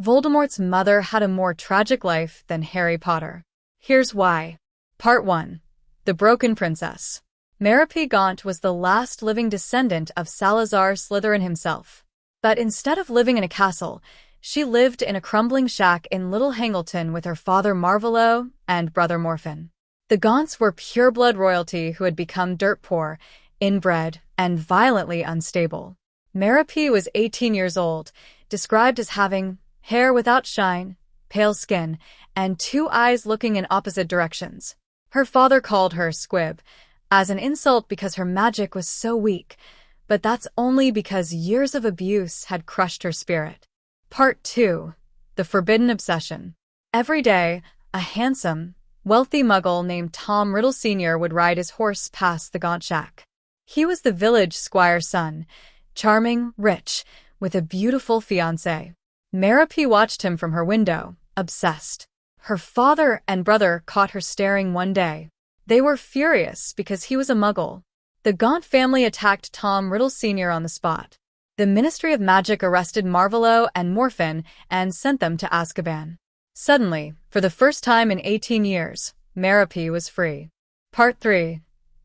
Voldemort's mother had a more tragic life than Harry Potter. Here's why. Part 1. The Broken Princess. Merope Gaunt was the last living descendant of Salazar Slytherin himself. But instead of living in a castle, she lived in a crumbling shack in Little Hangleton with her father Marvolo and brother Morphin. The Gaunts were pure-blood royalty who had become dirt poor, inbred, and violently unstable. Merope was 18 years old, described as having hair without shine, pale skin, and 2 eyes looking in opposite directions. Her father called her Squib, as an insult because her magic was so weak, but that's only because years of abuse had crushed her spirit. Part 2. The Forbidden Obsession. Every day, a handsome, wealthy muggle named Tom Riddle Sr. would ride his horse past the Gaunt shack. He was the village squire's son, charming, rich, with a beautiful fiancée. Merope watched him from her window, obsessed. Her father and brother caught her staring one day. They were furious because he was a muggle. The Gaunt family attacked Tom Riddle Sr. on the spot. The Ministry of Magic arrested Marvolo and Morphin and sent them to Azkaban. Suddenly, for the first time in 18 years, Merope was free. Part 3.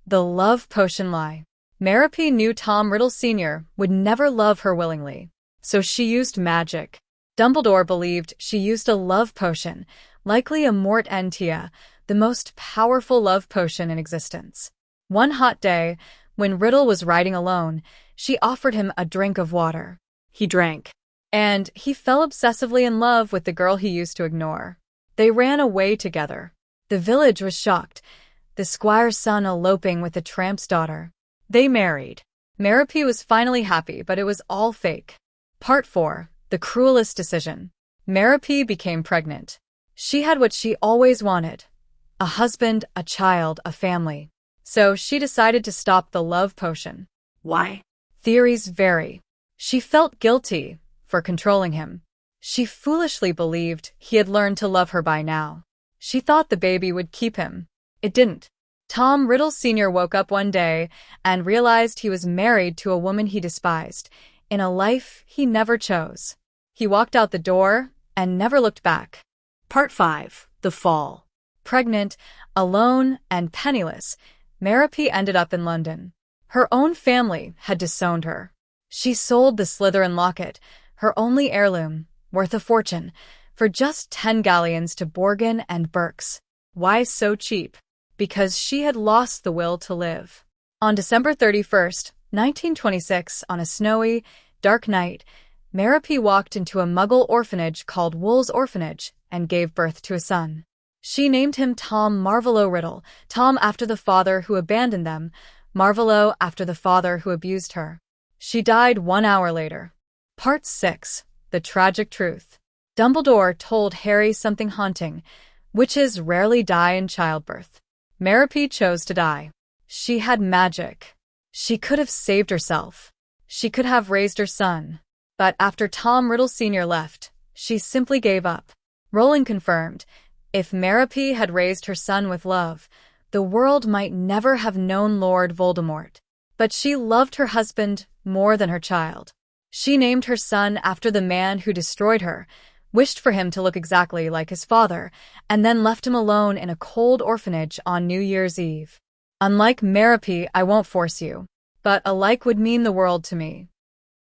The Love Potion Lie. Merope knew Tom Riddle Sr. would never love her willingly, so she used magic. Dumbledore believed she used a love potion, likely a Mort Entia, the most powerful love potion in existence. One hot day, when Riddle was riding alone, she offered him a drink of water. He drank, and he fell obsessively in love with the girl he used to ignore. They ran away together. The village was shocked, the squire's son eloping with the tramp's daughter. They married. Merope was finally happy, but it was all fake. Part 4. The Cruelest Decision. Merope became pregnant. She had what she always wanted: a husband, a child, a family. So she decided to stop the love potion. Why? Theories vary. She felt guilty for controlling him. She foolishly believed he had learned to love her by now. She thought the baby would keep him. It didn't. Tom Riddle Sr. woke up one day and realized he was married to a woman he despised, in a life he never chose. He walked out the door and never looked back. Part 5. The Fall. Pregnant, alone, and penniless, Merope ended up in London. Her own family had disowned her. She sold the Slytherin locket, her only heirloom, worth a fortune, for just 10 galleons to Borgin and Burke's. Why so cheap? Because she had lost the will to live. On December 31st, 1926, on a snowy, dark night, Merope walked into a Muggle orphanage called Wool's Orphanage and gave birth to a son. She named him Tom Marvolo Riddle, Tom after the father who abandoned them, Marvolo after the father who abused her. She died 1 hour later. Part 6. The Tragic Truth. Dumbledore told Harry something haunting: witches rarely die in childbirth. Merope chose to die. She had magic. She could have saved herself. She could have raised her son. But after Tom Riddle Sr. left, she simply gave up. Rowling confirmed, if Merope had raised her son with love, the world might never have known Lord Voldemort. But she loved her husband more than her child. She named her son after the man who destroyed her, wished for him to look exactly like his father, and then left him alone in a cold orphanage on New Year's Eve. Unlike Merope, I won't force you, but a like would mean the world to me.